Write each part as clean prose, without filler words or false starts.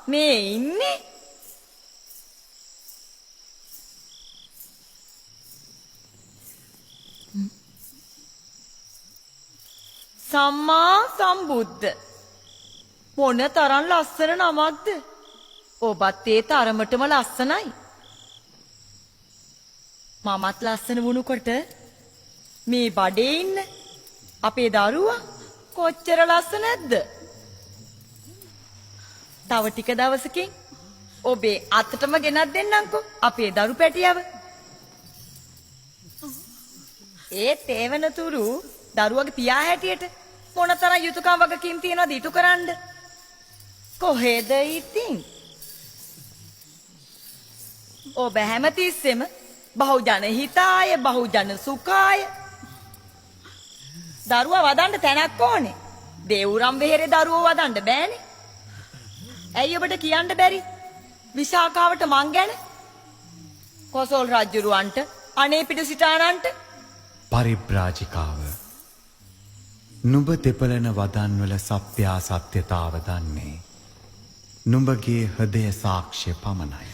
මේ ඉන්නේ සම්මා සම්බුද්ධ මොන තරම් ලස්සන නමක්ද ඔබත් ඒ තරමටම ලස්සනයි මමත් ලස්සන වුණකොට මේ බඩේ ඉන්න අපේ දරුවා කොච්චර ලස්සනද තව ටික දවසකින් ඔබේ අතටම ගෙනත් දෙන්නම්කෝ අපේ දරු පැටියව ඒත් ඒ වෙනතුරු දරුවගේ පියා හැටියට මොනතරම් යුතුයකම් වගකීම් තියනවද ඉටු කරන්න කොහෙද ඉතින් ඔබ හැමතිස්සෙම බහුජන හිතාය බහුජන සුඛාය දරුවා වදන්න තැනක් ඕනේ දේවුරම් වෙහෙරේ දරුවෝ වදන්න බෑනේ ඇයි ඔබට කියන්න බැරි විශාඛාවට මං ගැන කොසල් රජුරවන්ට අනේ පිට සිටානන්ට පරිබ්‍රාජිකාව නුඹ දෙපළන වදන්වල සත්‍යාසත්‍යතාව දන්නේ නුඹගේ හදය සාක්ෂ්‍ය පමණයි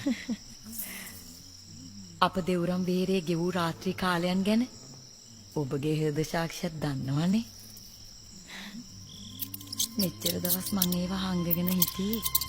අප දෙවුරම් වෙහෙරේ ගෙවූ රාත්‍රී කාලයන් ගැන ඔබගේ හෘද සාක්ෂියක් දන්නවනේ මෙච්චර දවස් මං ඒවා හංගගෙන හිටියේ